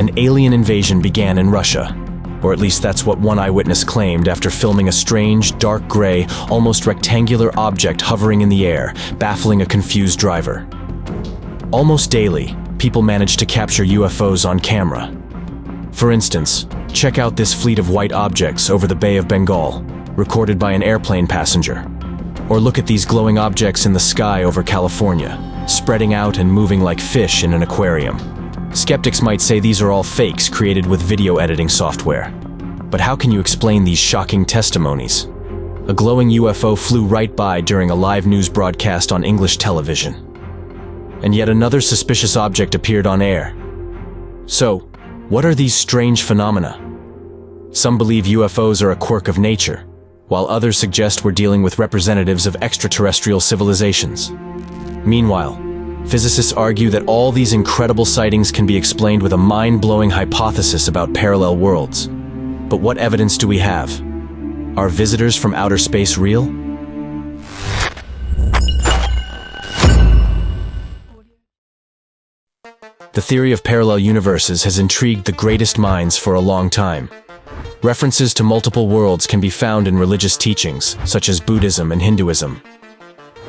an alien invasion began in Russia. Or at least that's what one eyewitness claimed after filming a strange, dark gray, almost rectangular object hovering in the air, baffling a confused driver. Almost daily, people manage to capture UFOs on camera. For instance, check out this fleet of white objects over the Bay of Bengal, recorded by an airplane passenger. Or look at these glowing objects in the sky over California, spreading out and moving like fish in an aquarium. Skeptics might say these are all fakes created with video editing software. But how can you explain these shocking testimonies? A glowing UFO flew right by during a live news broadcast on English television. And yet another suspicious object appeared on air. So, what are these strange phenomena? Some believe UFOs are a quirk of nature, while others suggest we're dealing with representatives of extraterrestrial civilizations. Meanwhile, physicists argue that all these incredible sightings can be explained with a mind-blowing hypothesis about parallel worlds. But what evidence do we have? Are visitors from outer space real? The theory of parallel universes has intrigued the greatest minds for a long time. References to multiple worlds can be found in religious teachings, such as Buddhism and Hinduism.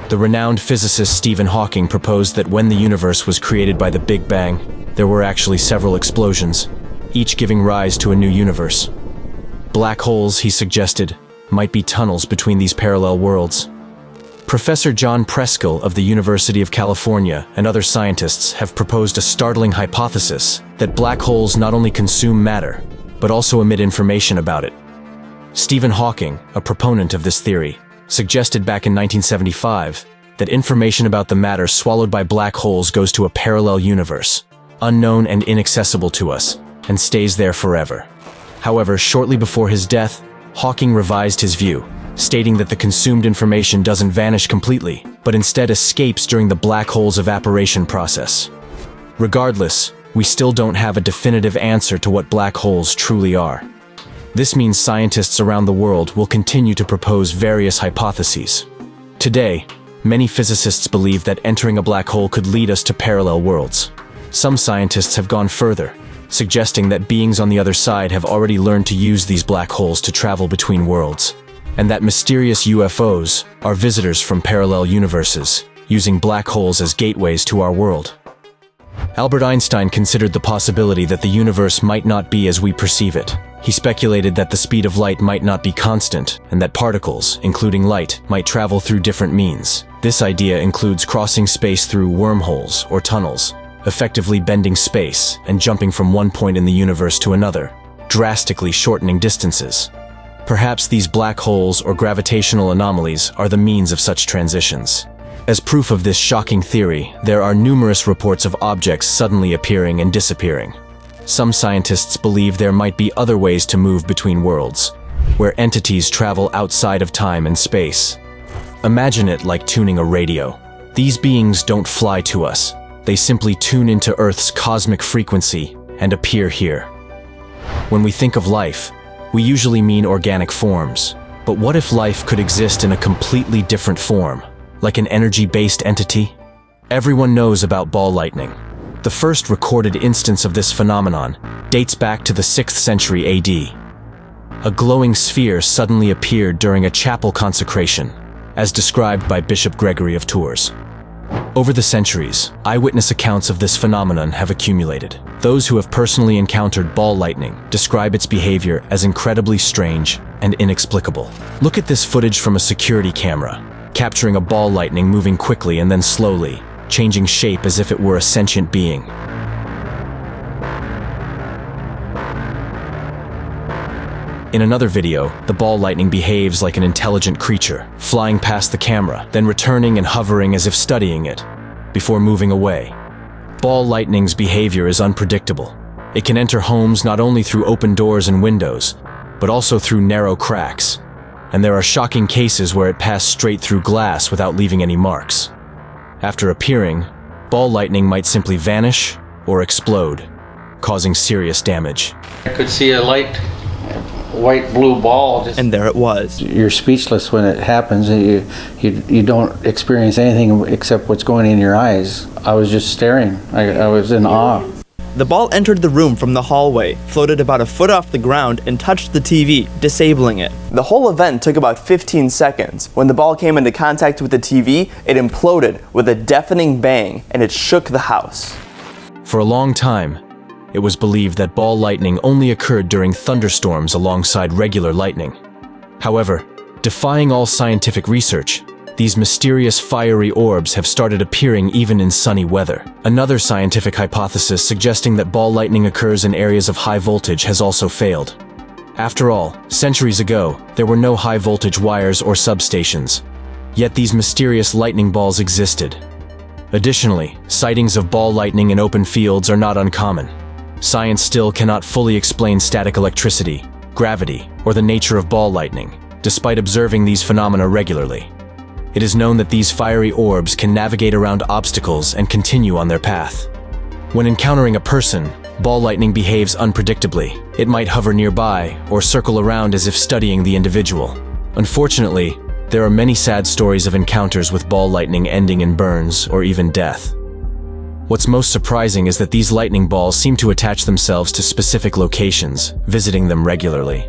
The renowned physicist Stephen Hawking proposed that when the universe was created by the Big Bang, there were actually several explosions, each giving rise to a new universe. Black holes, he suggested, might be tunnels between these parallel worlds. Professor John Preskill of the University of California and other scientists have proposed a startling hypothesis that black holes not only consume matter, but also emit information about it. Stephen Hawking, a proponent of this theory, suggested back in 1975 that information about the matter swallowed by black holes goes to a parallel universe, unknown and inaccessible to us, and stays there forever. However, shortly before his death, Hawking revised his view, stating that the consumed information doesn't vanish completely, but instead escapes during the black hole's evaporation process. Regardless, we still don't have a definitive answer to what black holes truly are. This means scientists around the world will continue to propose various hypotheses. Today, many physicists believe that entering a black hole could lead us to parallel worlds. Some scientists have gone further, suggesting that beings on the other side have already learned to use these black holes to travel between worlds, and that mysterious UFOs are visitors from parallel universes, using black holes as gateways to our world. Albert Einstein considered the possibility that the universe might not be as we perceive it. He speculated that the speed of light might not be constant, and that particles, including light, might travel through different means. This idea includes crossing space through wormholes or tunnels, effectively bending space and jumping from one point in the universe to another, drastically shortening distances. Perhaps these black holes or gravitational anomalies are the means of such transitions. As proof of this shocking theory, there are numerous reports of objects suddenly appearing and disappearing. Some scientists believe there might be other ways to move between worlds, where entities travel outside of time and space. Imagine it like tuning a radio. These beings don't fly to us. They simply tune into Earth's cosmic frequency and appear here. When we think of life, we usually mean organic forms. But what if life could exist in a completely different form, like an energy-based entity? Everyone knows about ball lightning. The first recorded instance of this phenomenon dates back to the 6th century AD. A glowing sphere suddenly appeared during a chapel consecration, as described by Bishop Gregory of Tours. Over the centuries, eyewitness accounts of this phenomenon have accumulated. Those who have personally encountered ball lightning describe its behavior as incredibly strange and inexplicable. Look at this footage from a security camera, capturing a ball lightning moving quickly and then slowly, changing shape as if it were a sentient being. In another video, the ball lightning behaves like an intelligent creature, flying past the camera, then returning and hovering as if studying it, before moving away. Ball lightning's behavior is unpredictable. It can enter homes not only through open doors and windows, but also through narrow cracks. And there are shocking cases where it passed straight through glass without leaving any marks. After appearing, ball lightning might simply vanish or explode, causing serious damage. I could see a light white blue ball. And there it was. You're speechless when it happens, and you don't experience anything except what's going in your eyes. I was just staring. I was in awe. The ball entered the room from the hallway, floated about a foot off the ground, and touched the TV, disabling it. The whole event took about 15 seconds. When the ball came into contact with the TV, it imploded with a deafening bang, and it shook the house. For a long time, it was believed that ball lightning only occurred during thunderstorms alongside regular lightning. However, defying all scientific research, these mysterious fiery orbs have started appearing even in sunny weather. Another scientific hypothesis suggesting that ball lightning occurs in areas of high voltage has also failed. After all, centuries ago, there were no high voltage wires or substations. Yet these mysterious lightning balls existed. Additionally, sightings of ball lightning in open fields are not uncommon. Science still cannot fully explain static electricity, gravity, or the nature of ball lightning, despite observing these phenomena regularly. It is known that these fiery orbs can navigate around obstacles and continue on their path. When encountering a person, ball lightning behaves unpredictably. It might hover nearby or circle around as if studying the individual. Unfortunately, there are many sad stories of encounters with ball lightning ending in burns or even death. What's most surprising is that these lightning balls seem to attach themselves to specific locations, visiting them regularly.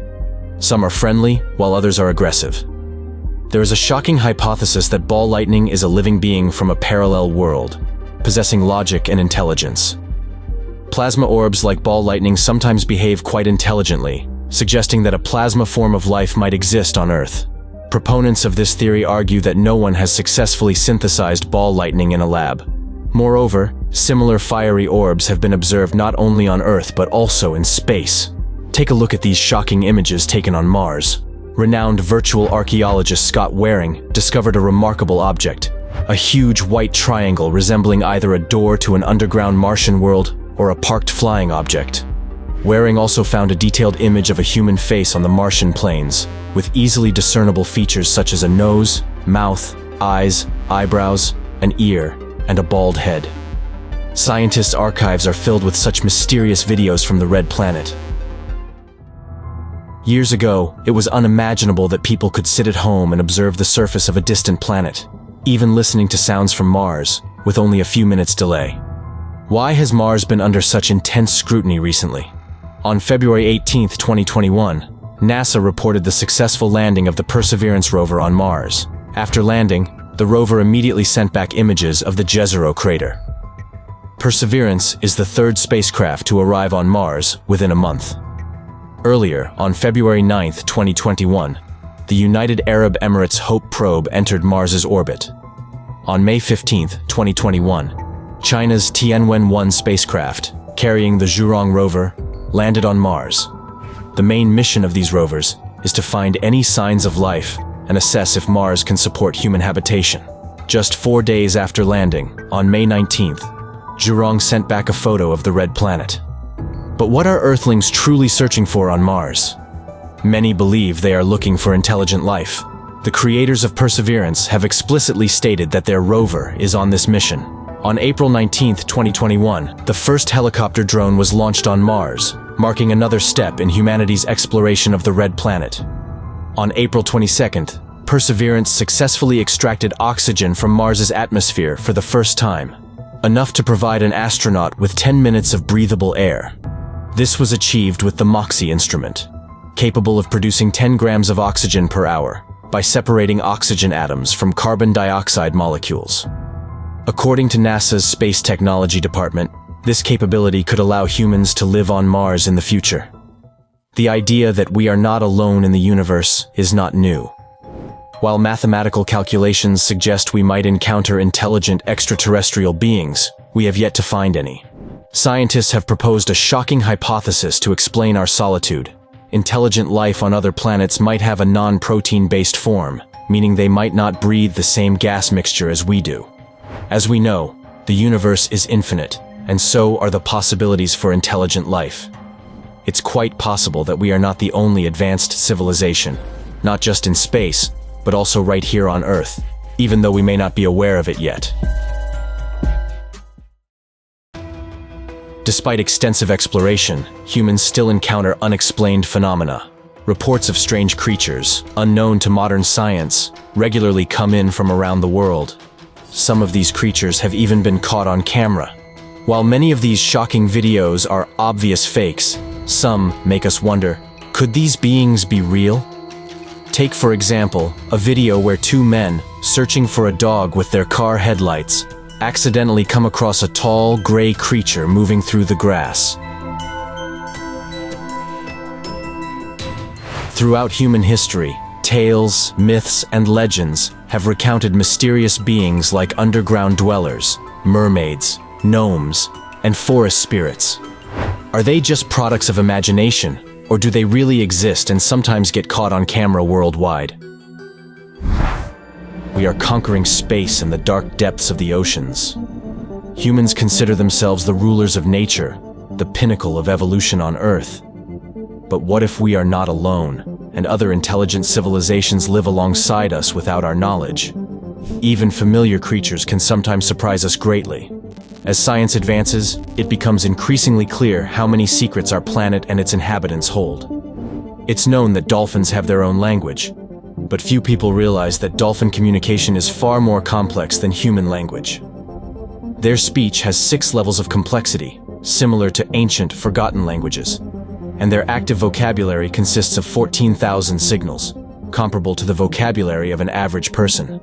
Some are friendly, while others are aggressive. There is a shocking hypothesis that ball lightning is a living being from a parallel world, possessing logic and intelligence. Plasma orbs like ball lightning sometimes behave quite intelligently, suggesting that a plasma form of life might exist on Earth. Proponents of this theory argue that no one has successfully synthesized ball lightning in a lab. Moreover, similar fiery orbs have been observed not only on Earth but also in space. Take a look at these shocking images taken on Mars. Renowned virtual archaeologist Scott Waring discovered a remarkable object, a huge white triangle resembling either a door to an underground Martian world or a parked flying object. Waring also found a detailed image of a human face on the Martian plains, with easily discernible features such as a nose, mouth, eyes, eyebrows, an ear, and a bald head. Scientists' archives are filled with such mysterious videos from the Red Planet. Years ago, it was unimaginable that people could sit at home and observe the surface of a distant planet, even listening to sounds from Mars, with only a few minutes' delay. Why has Mars been under such intense scrutiny recently? On February 18, 2021, NASA reported the successful landing of the Perseverance rover on Mars. After landing, the rover immediately sent back images of the Jezero crater. Perseverance is the third spacecraft to arrive on Mars within a month. Earlier, on February 9, 2021, the United Arab Emirates Hope probe entered Mars's orbit. On May 15, 2021, China's Tianwen-1 spacecraft, carrying the Zhurong rover, landed on Mars. The main mission of these rovers is to find any signs of life and assess if Mars can support human habitation. Just 4 days after landing, on May 19th, Zhurong sent back a photo of the red planet. But what are Earthlings truly searching for on Mars? Many believe they are looking for intelligent life. The creators of Perseverance have explicitly stated that their rover is on this mission. On April 19, 2021, the first helicopter drone was launched on Mars, marking another step in humanity's exploration of the red planet. On April 22nd, Perseverance successfully extracted oxygen from Mars's atmosphere for the first time, enough to provide an astronaut with 10 minutes of breathable air. This was achieved with the MOXIE instrument, capable of producing 10 grams of oxygen per hour by separating oxygen atoms from carbon dioxide molecules. According to NASA's Space Technology Department, this capability could allow humans to live on Mars in the future. The idea that we are not alone in the universe is not new. While mathematical calculations suggest we might encounter intelligent extraterrestrial beings, we have yet to find any. Scientists have proposed a shocking hypothesis to explain our solitude. Intelligent life on other planets might have a non-protein-based form, meaning they might not breathe the same gas mixture as we do. As we know, the universe is infinite, and so are the possibilities for intelligent life. It's quite possible that we are not the only advanced civilization, not just in space, but also right here on Earth, even though we may not be aware of it yet. Despite extensive exploration, humans still encounter unexplained phenomena. Reports of strange creatures, unknown to modern science, regularly come in from around the world. Some of these creatures have even been caught on camera. While many of these shocking videos are obvious fakes, some make us wonder, could these beings be real? Take, for example, a video where two men, searching for a dog with their car headlights, accidentally come across a tall, gray creature moving through the grass. Throughout human history, tales, myths, and legends have recounted mysterious beings like underground dwellers, mermaids, gnomes, and forest spirits. Are they just products of imagination, or do they really exist and sometimes get caught on camera worldwide? We are conquering space and the dark depths of the oceans. Humans consider themselves the rulers of nature, the pinnacle of evolution on Earth. But what if we are not alone, and other intelligent civilizations live alongside us without our knowledge? Even familiar creatures can sometimes surprise us greatly. As science advances, it becomes increasingly clear how many secrets our planet and its inhabitants hold. It's known that dolphins have their own language, but few people realize that dolphin communication is far more complex than human language. Their speech has 6 levels of complexity, similar to ancient, forgotten languages, and their active vocabulary consists of 14,000 signals, comparable to the vocabulary of an average person.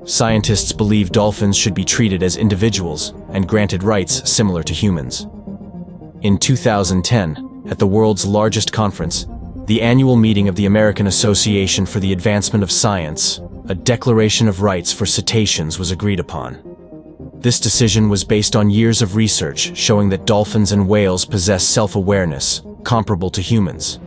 Scientists believe dolphins should be treated as individuals and granted rights similar to humans. In 2010, at the world's largest conference, the annual meeting of the American Association for the Advancement of Science, a Declaration of Rights for Cetaceans was agreed upon. This decision was based on years of research showing that dolphins and whales possess self-awareness, comparable to humans.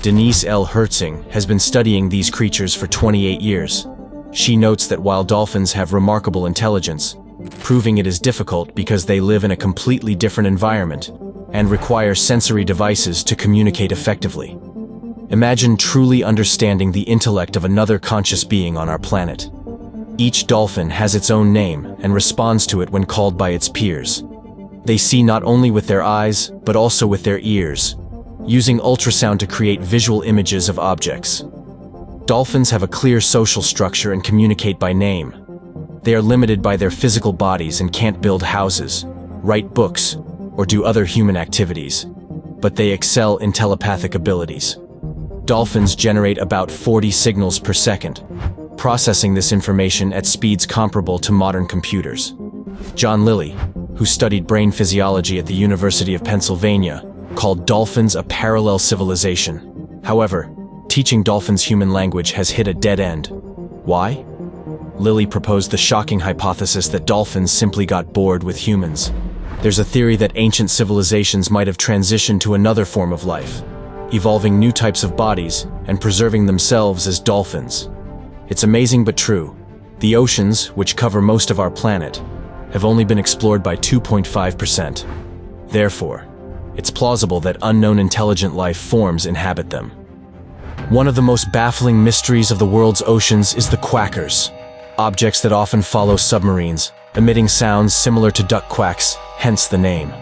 Denise L. Hertzing has been studying these creatures for 28 years. She notes that while dolphins have remarkable intelligence, proving it is difficult because they live in a completely different environment and require sensory devices to communicate effectively. Imagine truly understanding the intellect of another conscious being on our planet. Each dolphin has its own name and responds to it when called by its peers. They see not only with their eyes, but also with their ears, using ultrasound to create visual images of objects. Dolphins have a clear social structure and communicate by name. They are limited by their physical bodies and can't build houses, write books, or do other human activities, but they excel in telepathic abilities. Dolphins generate about 40 signals per second, processing this information at speeds comparable to modern computers. John Lilly, who studied brain physiology at the University of Pennsylvania, called dolphins a parallel civilization. However, teaching dolphins human language has hit a dead end. Why? Lilly proposed the shocking hypothesis that dolphins simply got bored with humans. There's a theory that ancient civilizations might have transitioned to another form of life, evolving new types of bodies and preserving themselves as dolphins. It's amazing but true. The oceans, which cover most of our planet, have only been explored by 2.5%. Therefore, it's plausible that unknown intelligent life forms inhabit them. One of the most baffling mysteries of the world's oceans is the quackers, objects that often follow submarines, emitting sounds similar to duck quacks, hence the name.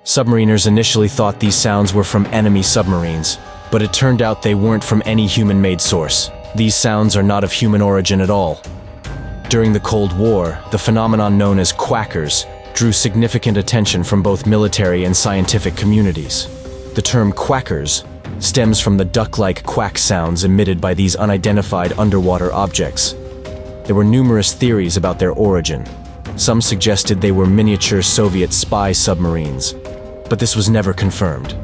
Submariners initially thought these sounds were from enemy submarines, but it turned out they weren't from any human-made source. These sounds are not of human origin at all. During the Cold War, the phenomenon known as quackers drew significant attention from both military and scientific communities. The term quackers stems from the duck-like quack sounds emitted by these unidentified underwater objects. There were numerous theories about their origin. Some suggested they were miniature Soviet spy submarines, but this was never confirmed.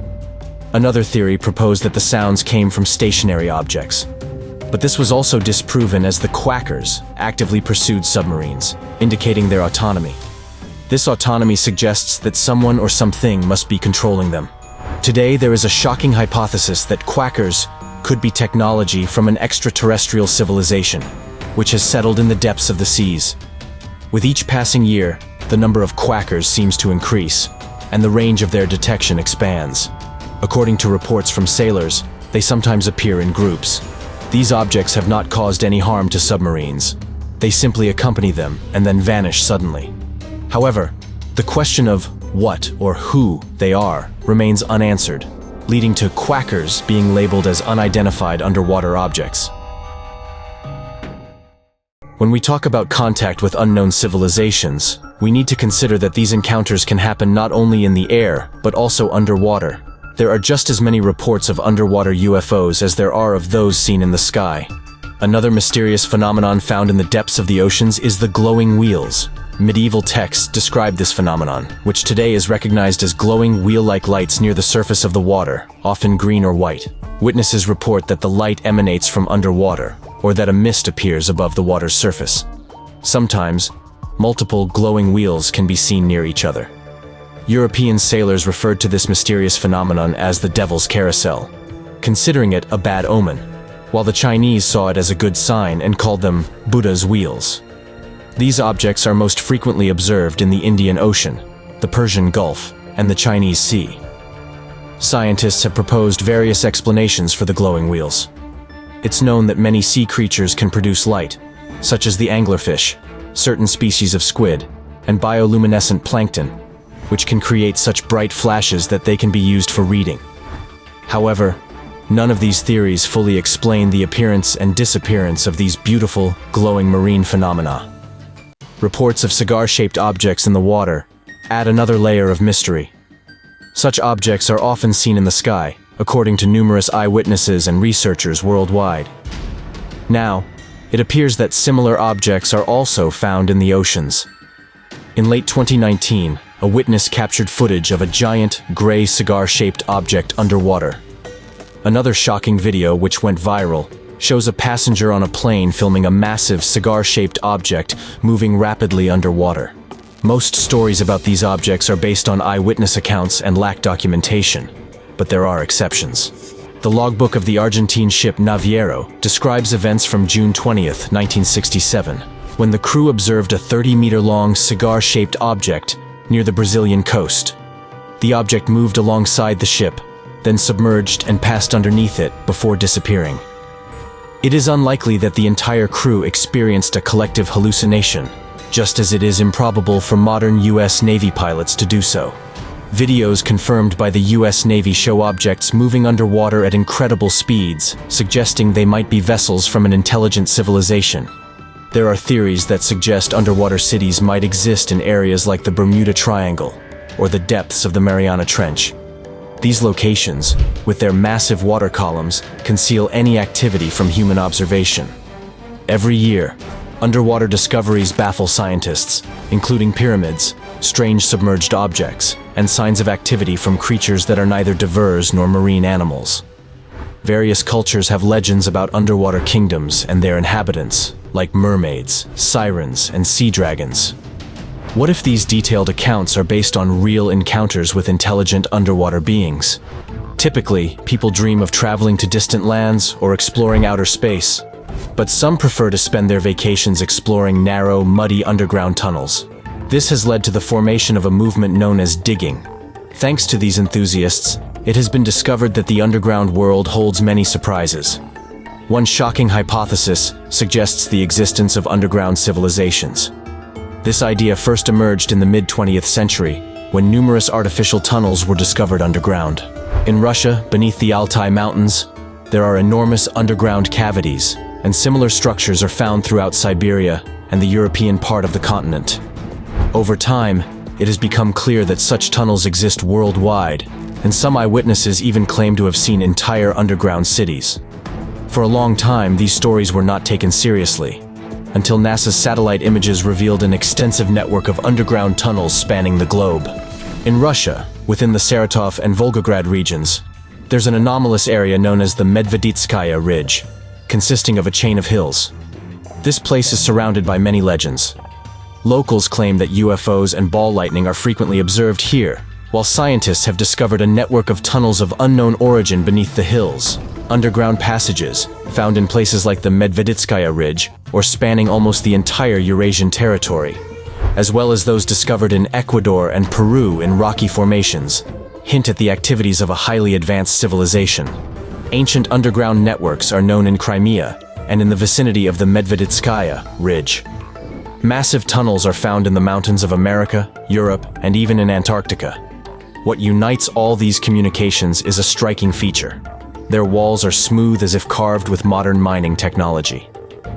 Another theory proposed that the sounds came from stationary objects, but this was also disproven as the quackers actively pursued submarines, indicating their autonomy. This autonomy suggests that someone or something must be controlling them. Today, there is a shocking hypothesis that quackers could be technology from an extraterrestrial civilization, which has settled in the depths of the seas. With each passing year, the number of quackers seems to increase, and the range of their detection expands. According to reports from sailors, they sometimes appear in groups. These objects have not caused any harm to submarines. They simply accompany them and then vanish suddenly. However, the question of what or who they are remains unanswered, leading to quackers being labeled as unidentified underwater objects. When we talk about contact with unknown civilizations, we need to consider that these encounters can happen not only in the air, but also underwater. There are just as many reports of underwater UFOs as there are of those seen in the sky. Another mysterious phenomenon found in the depths of the oceans is the glowing wheels. Medieval texts describe this phenomenon, which today is recognized as glowing wheel-like lights near the surface of the water, often green or white. Witnesses report that the light emanates from underwater, or that a mist appears above the water's surface. Sometimes, multiple glowing wheels can be seen near each other. European sailors referred to this mysterious phenomenon as the devil's carousel, considering it a bad omen, while the Chinese saw it as a good sign and called them Buddha's wheels. These objects are most frequently observed in the Indian Ocean, the Persian Gulf, and the Chinese Sea. Scientists have proposed various explanations for the glowing wheels. It's known that many sea creatures can produce light, such as the anglerfish, certain species of squid, and bioluminescent plankton, which can create such bright flashes that they can be used for reading. However, none of these theories fully explain the appearance and disappearance of these beautiful, glowing marine phenomena. Reports of cigar-shaped objects in the water add another layer of mystery. Such objects are often seen in the sky, according to numerous eyewitnesses and researchers worldwide. Now, it appears that similar objects are also found in the oceans. In late 2019, a witness captured footage of a giant, gray cigar-shaped object underwater. Another shocking video, which went viral, shows a passenger on a plane filming a massive cigar-shaped object moving rapidly underwater. Most stories about these objects are based on eyewitness accounts and lack documentation, but there are exceptions. The logbook of the Argentine ship Naviero describes events from June 20th, 1967, when the crew observed a 30-meter-long cigar-shaped object near the Brazilian coast. The object moved alongside the ship, then submerged and passed underneath it before disappearing. It is unlikely that the entire crew experienced a collective hallucination, just as it is improbable for modern U.S. Navy pilots to do so. Videos confirmed by the U.S. Navy show objects moving underwater at incredible speeds, suggesting they might be vessels from an intelligent civilization. There are theories that suggest underwater cities might exist in areas like the Bermuda Triangle or the depths of the Mariana Trench. These locations, with their massive water columns, conceal any activity from human observation. Every year, underwater discoveries baffle scientists, including pyramids, strange submerged objects, and signs of activity from creatures that are neither divers nor marine animals. Various cultures have legends about underwater kingdoms and their inhabitants, like mermaids, sirens, and sea dragons. What if these detailed accounts are based on real encounters with intelligent underwater beings? Typically, people dream of traveling to distant lands or exploring outer space, but some prefer to spend their vacations exploring narrow, muddy underground tunnels. This has led to the formation of a movement known as digging. Thanks to these enthusiasts, it has been discovered that the underground world holds many surprises. One shocking hypothesis suggests the existence of underground civilizations. This idea first emerged in the mid-20th century, when numerous artificial tunnels were discovered underground. In Russia, beneath the Altai Mountains, there are enormous underground cavities, and similar structures are found throughout Siberia and the European part of the continent. Over time, it has become clear that such tunnels exist worldwide, and some eyewitnesses even claim to have seen entire underground cities. For a long time, these stories were not taken seriously, until NASA's satellite images revealed an extensive network of underground tunnels spanning the globe. In Russia, within the Saratov and Volgograd regions, there's an anomalous area known as the Medveditskaya Ridge, consisting of a chain of hills. This place is surrounded by many legends. Locals claim that UFOs and ball lightning are frequently observed here, while scientists have discovered a network of tunnels of unknown origin beneath the hills. Underground passages, found in places like the Medveditskaya Ridge, or spanning almost the entire Eurasian territory, as well as those discovered in Ecuador and Peru in rocky formations, hint at the activities of a highly advanced civilization. Ancient underground networks are known in Crimea and in the vicinity of the Medveditskaya Ridge. Massive tunnels are found in the mountains of America, Europe, and even in Antarctica. What unites all these communications is a striking feature. Their walls are smooth as if carved with modern mining technology.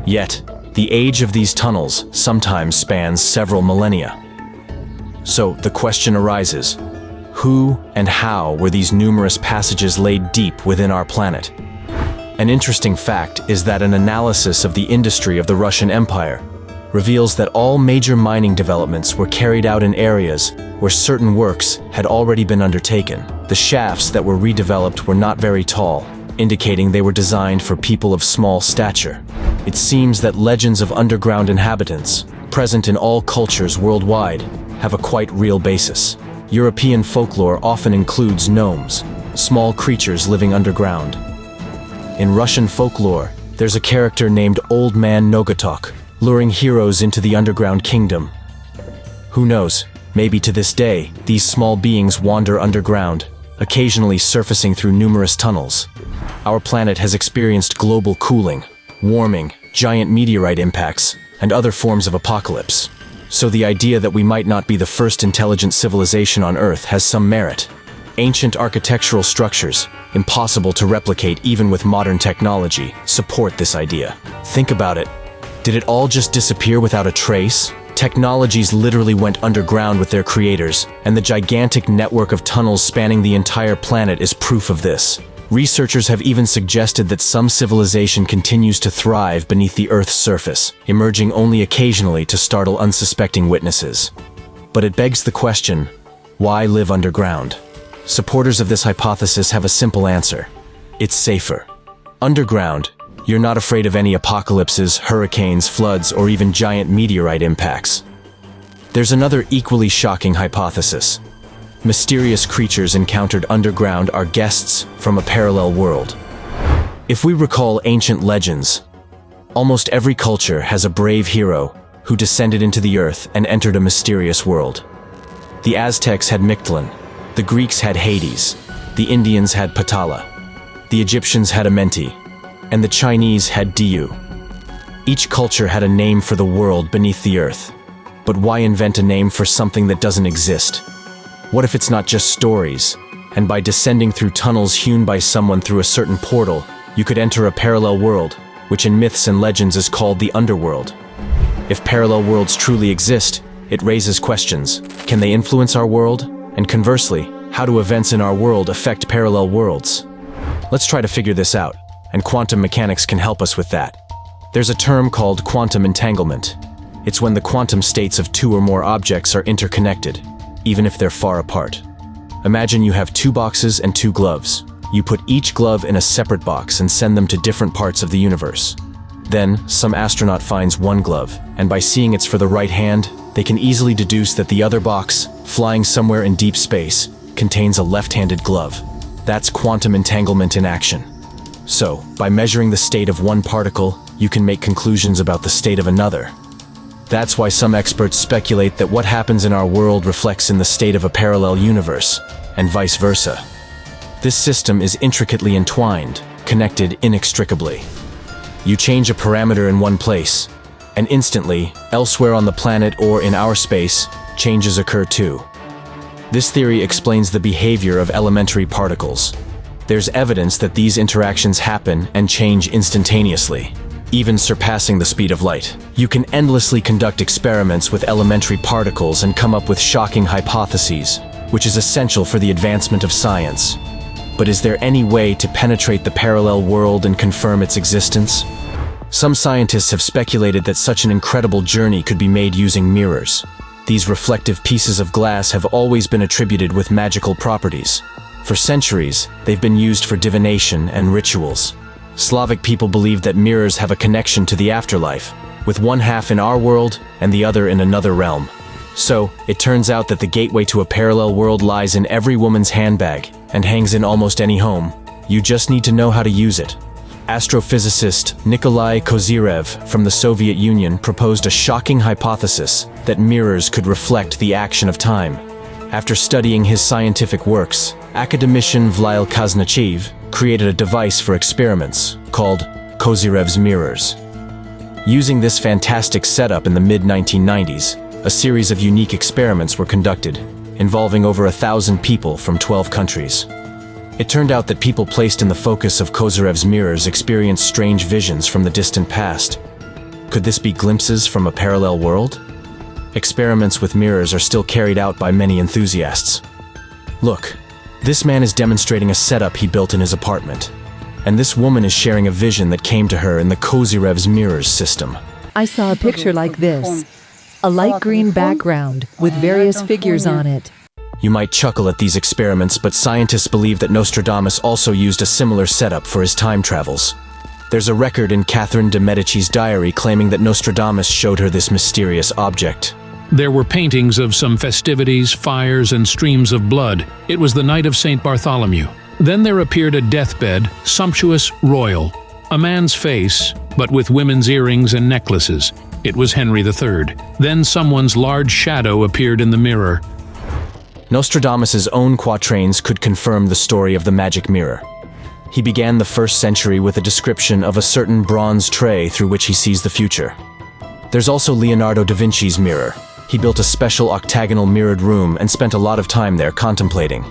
Yet, The age of these tunnels sometimes spans several millennia. So the question arises, who and how were these numerous passages laid deep within our planet? An interesting fact is that an analysis of the industry of the Russian Empire reveals that all major mining developments were carried out in areas where certain works had already been undertaken. The shafts that were redeveloped were not very tall, indicating they were designed for people of small stature. It seems that legends of underground inhabitants, present in all cultures worldwide, have a quite real basis. European folklore often includes gnomes, small creatures living underground. In Russian folklore, there's a character named Old Man Nogatok, luring heroes into the underground kingdom. Who knows, maybe to this day, these small beings wander underground, occasionally surfacing through numerous tunnels. Our planet has experienced global cooling, warming, giant meteorite impacts, and other forms of apocalypse. So the idea that we might not be the first intelligent civilization on Earth has some merit. Ancient architectural structures, impossible to replicate even with modern technology, support this idea. Think about it. Did it all just disappear without a trace? Technologies literally went underground with their creators, and the gigantic network of tunnels spanning the entire planet is proof of this. Researchers have even suggested that some civilization continues to thrive beneath the Earth's surface, emerging only occasionally to startle unsuspecting witnesses. But it begs the question, why live underground? Supporters of this hypothesis have a simple answer. It's safer. Underground, you're not afraid of any apocalypses, hurricanes, floods, or even giant meteorite impacts. There's another equally shocking hypothesis. Mysterious creatures encountered underground are guests from a parallel world. If we recall ancient legends, almost every culture has a brave hero who descended into the earth and entered a mysterious world. The Aztecs had Mictlan, the Greeks had Hades, the Indians had Patala, the Egyptians had Amenti, and the Chinese had Diyu. Each culture had a name for the world beneath the earth. But why invent a name for something that doesn't exist? What if it's not just stories, and by descending through tunnels hewn by someone through a certain portal, you could enter a parallel world, which in myths and legends is called the underworld? If parallel worlds truly exist, it raises questions. Can they influence our world? And conversely, how do events in our world affect parallel worlds? Let's try to figure this out, and quantum mechanics can help us with that. There's a term called quantum entanglement. It's when the quantum states of two or more objects are interconnected, even if they're far apart. Imagine you have two boxes and two gloves. You put each glove in a separate box and send them to different parts of the universe. Then, some astronaut finds one glove, and by seeing it's for the right hand, they can easily deduce that the other box, flying somewhere in deep space, contains a left-handed glove. That's quantum entanglement in action. So, by measuring the state of one particle, you can make conclusions about the state of another. That's why some experts speculate that what happens in our world reflects in the state of a parallel universe, and vice versa. This system is intricately entwined, connected inextricably. You change a parameter in one place, and instantly, elsewhere on the planet or in our space, changes occur too. This theory explains the behavior of elementary particles. There's evidence that these interactions happen and change instantaneously, even surpassing the speed of light. You can endlessly conduct experiments with elementary particles and come up with shocking hypotheses, which is essential for the advancement of science. But is there any way to penetrate the parallel world and confirm its existence? Some scientists have speculated that such an incredible journey could be made using mirrors. These reflective pieces of glass have always been attributed with magical properties. For centuries, they've been used for divination and rituals. Slavic people believe that mirrors have a connection to the afterlife, with one half in our world and the other in another realm. So, it turns out that the gateway to a parallel world lies in every woman's handbag and hangs in almost any home. You just need to know how to use it. Astrophysicist Nikolai Kozyrev from the Soviet Union proposed a shocking hypothesis that mirrors could reflect the action of time. After studying his scientific works, academician Vladimir Kaznachev created a device for experiments called Kozyrev's mirrors. Using this fantastic setup in the mid-1990s, a series of unique experiments were conducted, involving over 1,000 people from 12 countries. It turned out that people placed in the focus of Kozyrev's mirrors experienced strange visions from the distant past. Could this be glimpses from a parallel world? Experiments with mirrors are still carried out by many enthusiasts. Look, this man is demonstrating a setup he built in his apartment. And this woman is sharing a vision that came to her in the Kozyrev's mirrors system. I saw a picture like this. A light green background with various figures on it. You might chuckle at these experiments, but scientists believe that Nostradamus also used a similar setup for his time travels. There's a record in Catherine de' Medici's diary claiming that Nostradamus showed her this mysterious object. There were paintings of some festivities, fires, and streams of blood. It was the night of St. Bartholomew. Then there appeared a deathbed, sumptuous, royal. A man's face, but with women's earrings and necklaces. It was Henry III. Then someone's large shadow appeared in the mirror. Nostradamus's own quatrains could confirm the story of the magic mirror. He began the 1st century with a description of a certain bronze tray through which he sees the future. There's also Leonardo da Vinci's mirror. He built a special octagonal mirrored room and spent a lot of time there contemplating.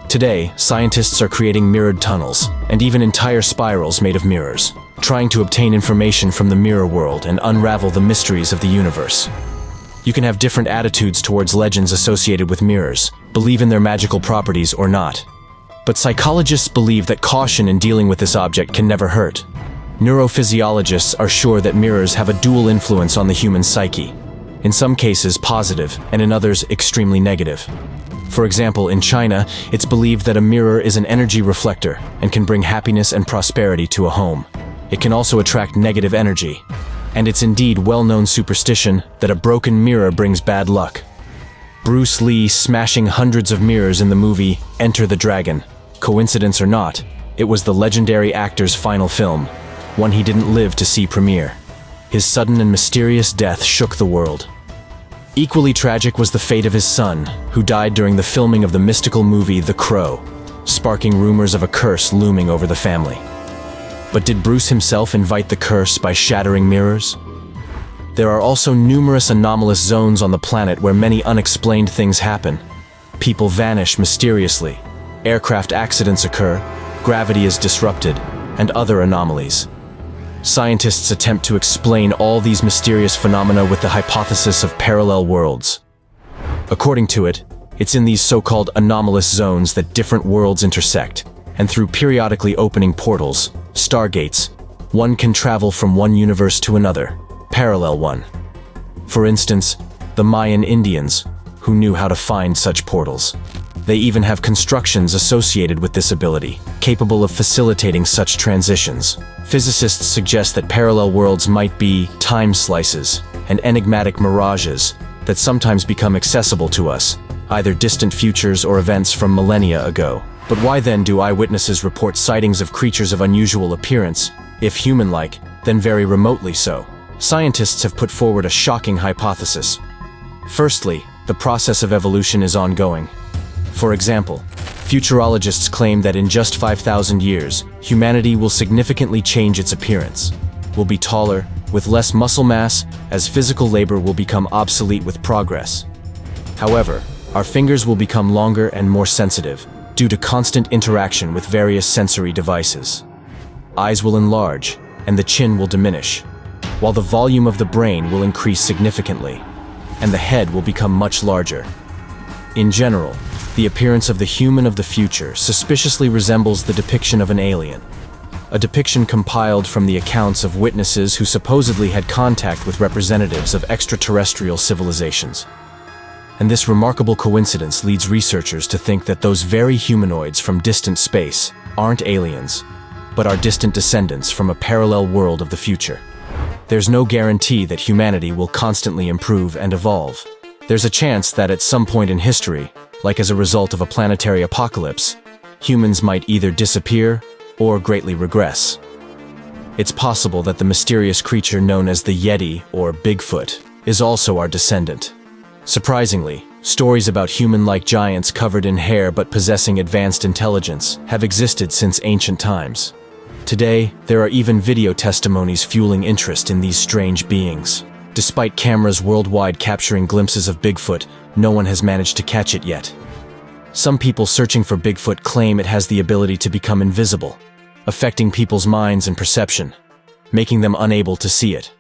Today, scientists are creating mirrored tunnels, and even entire spirals made of mirrors, trying to obtain information from the mirror world and unravel the mysteries of the universe. You can have different attitudes towards legends associated with mirrors, believe in their magical properties or not. But psychologists believe that caution in dealing with this object can never hurt. Neurophysiologists are sure that mirrors have a dual influence on the human psyche. In some cases positive, and in others extremely negative. For example, in China, it's believed that a mirror is an energy reflector and can bring happiness and prosperity to a home. It can also attract negative energy. And it's indeed well-known superstition that a broken mirror brings bad luck. Bruce Lee smashing hundreds of mirrors in the movie Enter the Dragon. Coincidence or not, it was the legendary actor's final film, one he didn't live to see premiere. His sudden and mysterious death shook the world. Equally tragic was the fate of his son, who died during the filming of the mystical movie The Crow, sparking rumors of a curse looming over the family. But did Bruce himself invite the curse by shattering mirrors? There are also numerous anomalous zones on the planet where many unexplained things happen. People vanish mysteriously, aircraft accidents occur, gravity is disrupted, and other anomalies. Scientists attempt to explain all these mysterious phenomena with the hypothesis of parallel worlds. According to it, it's in these so-called anomalous zones that different worlds intersect, and through periodically opening portals, stargates, one can travel from one universe to another, parallel one. For instance, the Mayan Indians, who knew how to find such portals. They even have constructions associated with this ability, capable of facilitating such transitions. Physicists suggest that parallel worlds might be time slices and enigmatic mirages that sometimes become accessible to us, either distant futures or events from millennia ago. But why then do eyewitnesses report sightings of creatures of unusual appearance, if human-like, then very remotely so? Scientists have put forward a shocking hypothesis. Firstly, the process of evolution is ongoing. For example, futurologists claim that in just 5,000 years, humanity will significantly change its appearance, will be taller, with less muscle mass, as physical labor will become obsolete with progress. However, our fingers will become longer and more sensitive, due to constant interaction with various sensory devices. Eyes will enlarge, and the chin will diminish, while the volume of the brain will increase significantly, and the head will become much larger. In general, the appearance of the human of the future suspiciously resembles the depiction of an alien, a depiction compiled from the accounts of witnesses who supposedly had contact with representatives of extraterrestrial civilizations. And this remarkable coincidence leads researchers to think that those very humanoids from distant space aren't aliens, but are distant descendants from a parallel world of the future. There's no guarantee that humanity will constantly improve and evolve. There's a chance that at some point in history, like as a result of a planetary apocalypse, humans might either disappear or greatly regress. It's possible that the mysterious creature known as the Yeti or Bigfoot is also our descendant. Surprisingly, stories about human-like giants covered in hair but possessing advanced intelligence have existed since ancient times. Today, there are even video testimonies fueling interest in these strange beings. Despite cameras worldwide capturing glimpses of Bigfoot, no one has managed to catch it yet. Some people searching for Bigfoot claim it has the ability to become invisible, affecting people's minds and perception, making them unable to see it.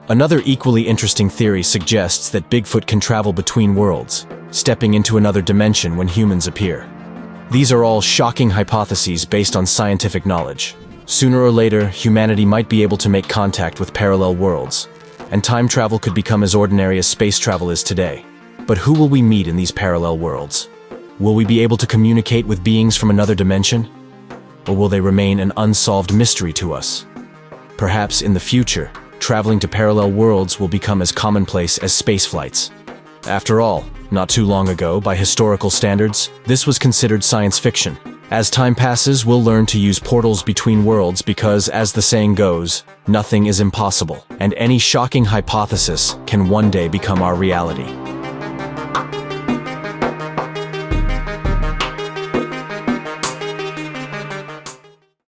Another equally interesting theory suggests that Bigfoot can travel between worlds, stepping into another dimension when humans appear. These are all shocking hypotheses based on scientific knowledge. Sooner or later, humanity might be able to make contact with parallel worlds, and time travel could become as ordinary as space travel is today. But who will we meet in these parallel worlds? Will we be able to communicate with beings from another dimension? Or will they remain an unsolved mystery to us? Perhaps in the future, traveling to parallel worlds will become as commonplace as space flights. After all, not too long ago, by historical standards, this was considered science fiction. As time passes, we'll learn to use portals between worlds because, as the saying goes, nothing is impossible, and any shocking hypothesis can one day become our reality.